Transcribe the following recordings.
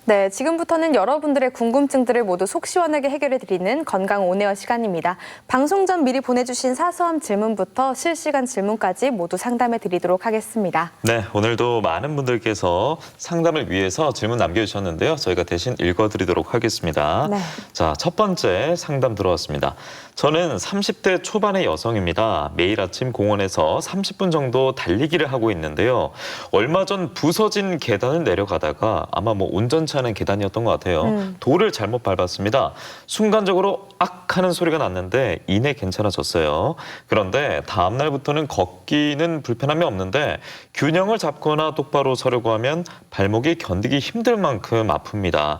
네, 지금부터는 여러분들의 궁금증들을 모두 속 시원하게 해결해드리는 건강 온에어 시간입니다. 방송 전 미리 보내주신 사소한 질문부터 실시간 질문까지 모두 상담해드리도록 하겠습니다. 네, 오늘도 많은 분들께서 상담을 위해서 질문 남겨주셨는데요. 저희가 대신 읽어드리도록 하겠습니다. 네. 자, 첫 번째 상담 들어왔습니다. 저는 30대 초반의 여성입니다. 매일 아침 공원에서 30분 정도 달리기를 하고 있는데요. 얼마 전 부서진 계단을 내려가다가 아마 운전치 않은 계단이었던 것 같아요. 돌을 잘못 밟았습니다. 순간적으로 악 하는 소리가 났는데 이내 괜찮아졌어요. 그런데 다음 날부터는 걷기는 불편함이 없는데 균형을 잡거나 똑바로 서려고 하면 발목이 견디기 힘들 만큼 아픕니다.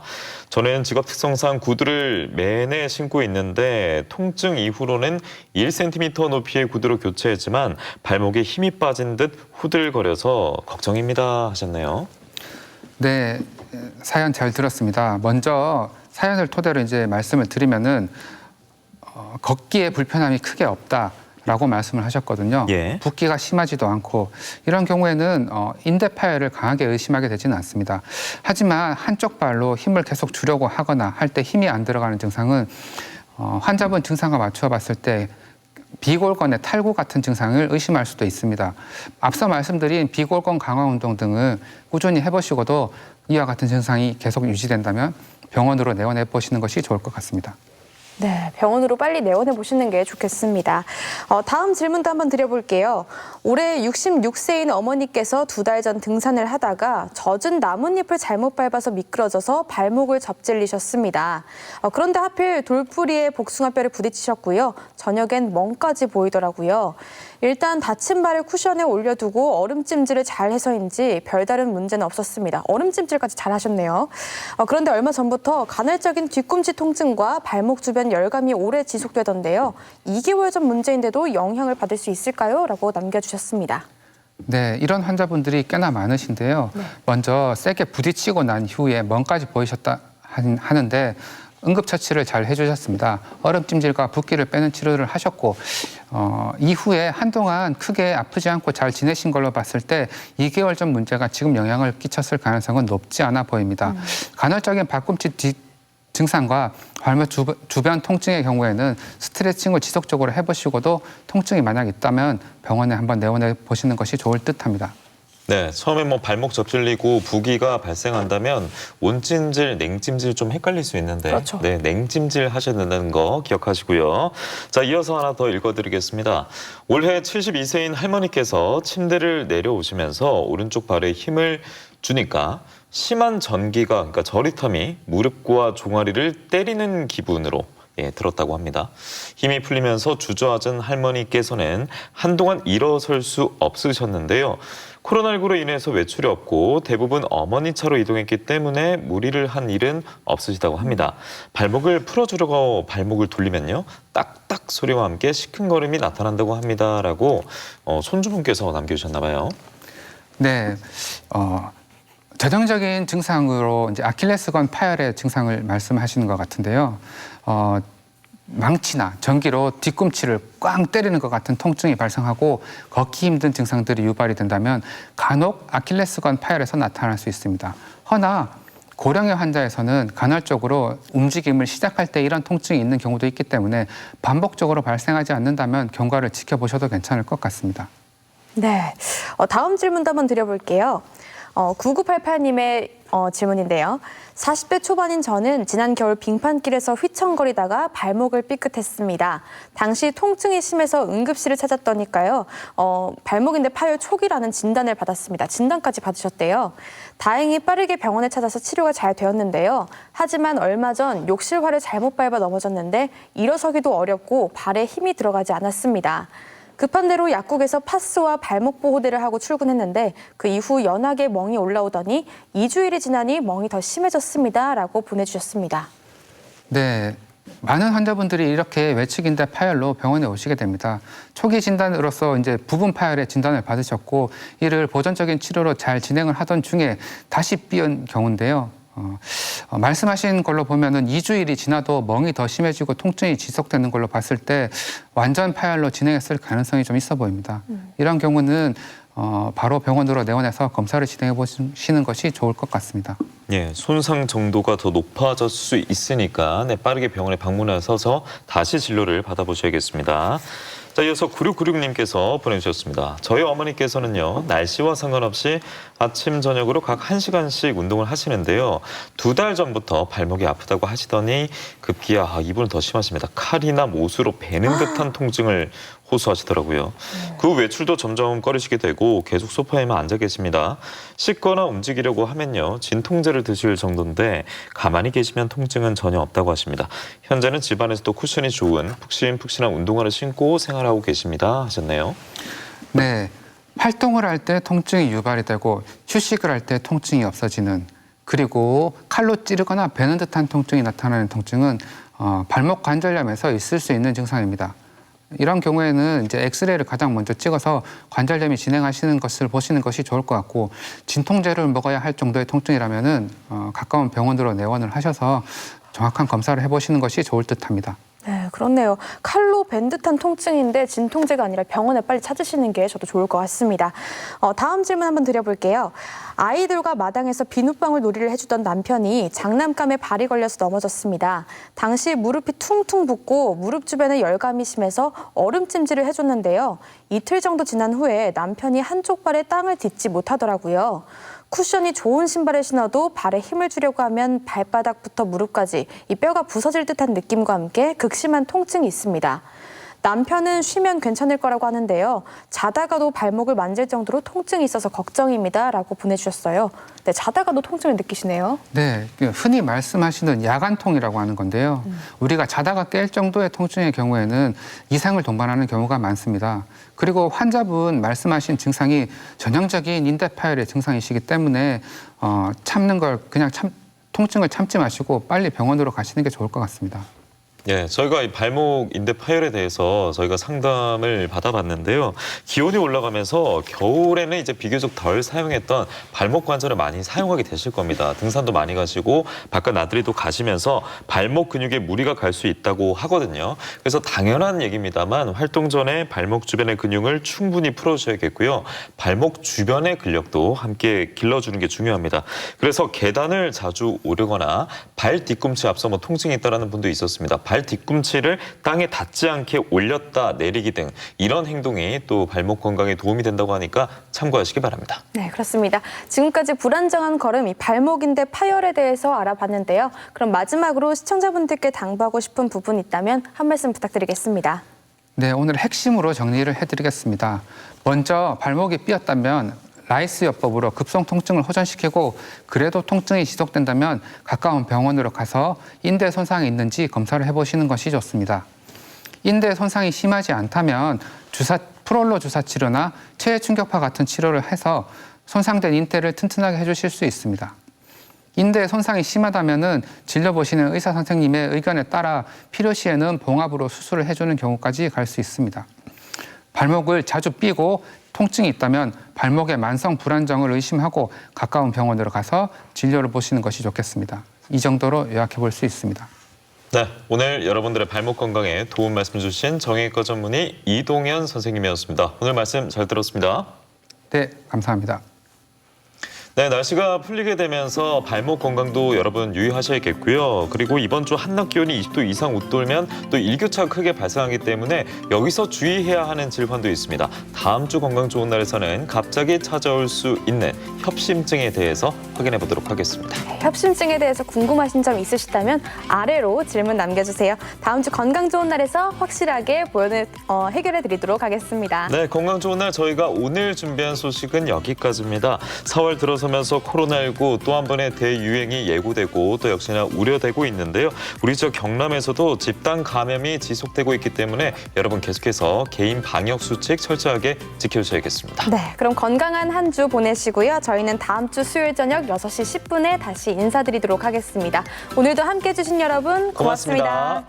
저는 직업 특성상 구두를 매내 신고 있는데 통증 이후로는 1cm 높이의 구두로 교체했지만 발목에 힘이 빠진 듯 후들거려서 걱정입니다 하셨네요. 네, 사연 잘 들었습니다. 먼저 사연을 토대로 이제 말씀을 드리면은 걷기에 불편함이 크게 없다라고 말씀을 하셨거든요. 예. 붓기가 심하지도 않고 이런 경우에는 인대 파열을 강하게 의심하게 되지는 않습니다. 하지만 한쪽 발로 힘을 계속 주려고 하거나 할 때 힘이 안 들어가는 증상은 환자분 증상과 맞춰 봤을 때 비골건의 탈구 같은 증상을 의심할 수도 있습니다. 앞서 말씀드린 비골건 강화 운동 등을 꾸준히 해보시고도 이와 같은 증상이 계속 유지된다면 병원으로 내원해 보시는 것이 좋을 것 같습니다. 네, 병원으로 빨리 내원해 보시는 게 좋겠습니다. 다음 질문도 한번 드려볼게요. 올해 66세인 어머니께서 2달 전 등산을 하다가 젖은 나뭇잎을 잘못 밟아서 미끄러져서 발목을 접질리셨습니다. 그런데 하필 돌뿌리에 복숭아뼈를 부딪히셨고요. 저녁엔 멍까지 보이더라고요. 일단 다친 발을 쿠션에 올려두고 얼음찜질을 잘 해서인지 별다른 문제는 없었습니다. 얼음찜질까지 잘 하셨네요. 그런데 얼마 전부터 간헐적인 뒤꿈치 통증과 발목 주변 열감이 오래 지속되던데요. 2개월 전 문제인데도 영향을 받을 수 있을까요? 라고 남겨주셨습니다. 네, 이런 환자분들이 꽤나 많으신데요. 네. 먼저 세게 부딪히고 난 후에 멍까지 보이셨다 하는데 응급처치를 잘 해주셨습니다. 얼음찜질과 붓기를 빼는 치료를 하셨고 이후에 한동안 크게 아프지 않고 잘 지내신 걸로 봤을 때 2개월 전 문제가 지금 영향을 끼쳤을 가능성은 높지 않아 보입니다. 간헐적인 발꿈치 증상과 발목 주변 통증의 경우에는 스트레칭을 지속적으로 해보시고도 통증이 만약 있다면 병원에 한번 내원해 보시는 것이 좋을 듯합니다. 네, 처음에 발목 접질리고 부기가 발생한다면 온찜질, 냉찜질 좀 헷갈릴 수 있는데 그렇죠. 네, 냉찜질 하셔야 된다는 거 기억하시고요. 자, 이어서 하나 더 읽어드리겠습니다. 올해 72세인 할머니께서 침대를 내려오시면서 오른쪽 발에 힘을 주니까 심한 전기가, 그러니까 저리텀이 무릎과 종아리를 때리는 기분으로 들었다고 합니다. 힘이 풀리면서 주저앉은 할머니께서는 한동안 일어설 수 없으셨는데요. 코로나19로 인해서 외출이 없고 대부분 어머니 차로 이동했기 때문에 무리를 한 일은 없으시다고 합니다. 발목을 풀어주려고 발목을 돌리면요. 딱딱 소리와 함께 시큰거림이 나타난다고 합니다. 라고 손주분께서 남겨주셨나 봐요. 네, 전형적인 증상으로 이제 아킬레스건 파열의 증상을 말씀하시는 것 같은데요. 망치나 전기로 뒤꿈치를 꽝 때리는 것 같은 통증이 발생하고 걷기 힘든 증상들이 유발이 된다면 간혹 아킬레스건 파열에서 나타날 수 있습니다. 허나 고령의 환자에서는 간헐적으로 움직임을 시작할 때 이런 통증이 있는 경우도 있기 때문에 반복적으로 발생하지 않는다면 경과를 지켜보셔도 괜찮을 것 같습니다. 네, 다음 질문도 한번 드려볼게요. 9988님의 질문인데요. 40대 초반인 저는 지난 겨울 빙판길에서 휘청거리다가 발목을 삐끗했습니다. 당시 통증이 심해서 응급실을 찾았더니까요. 발목인대 파열 초기라는 진단을 받았습니다. 진단까지 받으셨대요. 다행히 빠르게 병원에 찾아서 치료가 잘 되었는데요. 하지만 얼마 전 욕실화를 잘못 밟아 넘어졌는데 일어서기도 어렵고 발에 힘이 들어가지 않았습니다. 급한 대로 약국에서 파스와 발목 보호대를 하고 출근했는데 그 이후 연하게 멍이 올라오더니 2주일이 지나니 멍이 더 심해졌습니다. 라고 보내주셨습니다. 네, 많은 환자분들이 이렇게 외측인대 파열로 병원에 오시게 됩니다. 초기 진단으로서 이제 부분 파열의 진단을 받으셨고 이를 보존적인 치료로 잘 진행을 하던 중에 다시 삐은 경우인데요. 말씀하신 걸로 보면은 2주일이 지나도 멍이 더 심해지고 통증이 지속되는 걸로 봤을 때 완전 파열로 진행했을 가능성이 좀 있어 보입니다. 이런 경우는 바로 병원으로 내원해서 검사를 진행해 보시는 것이 좋을 것 같습니다. 예, 손상 정도가 더 높아질 수 있으니까 빠르게 병원에 방문하셔서 다시 진료를 받아보셔야겠습니다. 자, 이어서 9696님께서 보내주셨습니다. 저희 어머니께서는요, 날씨와 상관없이 아침, 저녁으로 각 1시간씩 운동을 하시는데요. 2달 전부터 발목이 아프다고 하시더니 급기야 이분은 더 심하십니다. 칼이나 못으로 베는 듯한 통증을 호소하시더라고요. 그 후 외출도 점점 꺼리시게 되고 계속 소파에만 앉아 계십니다. 씻거나 움직이려고 하면요, 진통제를 드실 정도인데 가만히 계시면 통증은 전혀 없다고 하십니다. 현재는 집안에서도 쿠션이 좋은 푹신푹신한 운동화를 신고 생활하고 계십니다 하셨네요. 네, 활동을 할 때 통증이 유발이 되고 휴식을 할 때 통증이 없어지는, 그리고 칼로 찌르거나 베는 듯한 통증이 나타나는 통증은 발목 관절염에서 있을 수 있는 증상입니다. 이런 경우에는 이제 엑스레이를 가장 먼저 찍어서 관절염이 진행하시는 것을 보시는 것이 좋을 것 같고, 진통제를 먹어야 할 정도의 통증이라면은 가까운 병원으로 내원을 하셔서 정확한 검사를 해보시는 것이 좋을 듯합니다. 네, 그렇네요. 칼로 벤 듯한 통증인데 진통제가 아니라 병원에 빨리 찾으시는 게 저도 좋을 것 같습니다. 다음 질문 한번 드려볼게요. 아이들과 마당에서 비눗방울 놀이를 해주던 남편이 장난감에 발이 걸려서 넘어졌습니다. 당시 무릎이 퉁퉁 붓고 무릎 주변에 열감이 심해서 얼음찜질을 해줬는데요. 이틀 정도 지난 후에 남편이 한쪽 발에 땅을 딛지 못하더라고요. 쿠션이 좋은 신발을 신어도 발에 힘을 주려고 하면 발바닥부터 무릎까지 이 뼈가 부서질 듯한 느낌과 함께 극심한 통증이 있습니다. 남편은 쉬면 괜찮을 거라고 하는데요. 자다가도 발목을 만질 정도로 통증이 있어서 걱정입니다 라고 보내주셨어요. 네, 자다가도 통증을 느끼시네요. 네, 흔히 말씀하시는 야간통이라고 하는 건데요. 우리가 자다가 깰 정도의 통증의 경우에는 이상을 동반하는 경우가 많습니다. 그리고 환자분 말씀하신 증상이 전형적인 인대 파열의 증상이시기 때문에 참는 걸 그냥 통증을 참지 마시고 빨리 병원으로 가시는 게 좋을 것 같습니다. 예, 저희가 이 발목 인대 파열에 대해서 저희가 상담을 받아봤는데요. 기온이 올라가면서 겨울에는 이제 비교적 덜 사용했던 발목 관절을 많이 사용하게 되실 겁니다. 등산도 많이 가시고 바깥 나들이도 가시면서 발목 근육에 무리가 갈 수 있다고 하거든요. 그래서 당연한 얘기입니다만 활동 전에 발목 주변의 근육을 충분히 풀어주셔야겠고요. 발목 주변의 근력도 함께 길러주는 게 중요합니다. 그래서 계단을 자주 오르거나 발 뒤꿈치 앞서 통증이 있다는 분도 있었습니다. 발 뒤꿈치를 땅에 닿지 않게 올렸다 내리기 등 이런 행동이 또 발목 건강에 도움이 된다고 하니까 참고하시기 바랍니다. 네, 그렇습니다. 지금까지 불안정한 걸음, 이 발목인대 파열에 대해서 알아봤는데요. 그럼 마지막으로 시청자분들께 당부하고 싶은 부분 있다면 한 말씀 부탁드리겠습니다. 네, 오늘 핵심으로 정리를 해드리겠습니다. 먼저 발목이 삐었다면 라이스 요법으로 급성 통증을 호전시키고, 그래도 통증이 지속된다면 가까운 병원으로 가서 인대 손상이 있는지 검사를 해보시는 것이 좋습니다. 인대 손상이 심하지 않다면 프롤로 주사 치료나 체외 충격파 같은 치료를 해서 손상된 인대를 튼튼하게 해주실 수 있습니다. 인대 손상이 심하다면은 진료 보시는 의사 선생님의 의견에 따라 필요시에는 봉합으로 수술을 해주는 경우까지 갈 수 있습니다. 발목을 자주 삐고 통증이 있다면 발목의 만성 불안정을 의심하고 가까운 병원으로 가서 진료를 보시는 것이 좋겠습니다. 이 정도로 요약해 볼 수 있습니다. 네, 오늘 여러분들의 발목 건강에 도움 말씀 주신 정형외과 전문의 이동현 선생님이었습니다. 오늘 말씀 잘 들었습니다. 네, 감사합니다. 네, 날씨가 풀리게 되면서 발목 건강도 여러분 유의하셔야겠고요. 그리고 이번 주 한낮 기온이 20도 이상 웃돌면 또 일교차가 크게 발생하기 때문에 여기서 주의해야 하는 질환도 있습니다. 다음 주 건강 좋은 날에서는 갑자기 찾아올 수 있는 협심증에 대해서 확인해 보도록 하겠습니다. 협심증에 대해서 궁금하신 점 있으시다면 아래로 질문 남겨주세요. 다음 주 건강 좋은 날에서 확실하게 해결해 드리도록 하겠습니다. 네, 건강 좋은 날 저희가 오늘 준비한 소식은 여기까지입니다. 4월 들어서면서 코로나19 또 한 번의 대유행이 예고되고 또 역시나 우려되고 있는데요. 우리 저 경남에서도 집단 감염이 지속되고 있기 때문에 여러분 계속해서 개인 방역 수칙 철저하게 지켜주셔야겠습니다. 네, 그럼 건강한 한 주 보내시고요. 저희는 다음 주 수요일 저녁 6시 10분에 다시 인사드리도록 하겠습니다. 오늘도 함께해 주신 여러분 고맙습니다.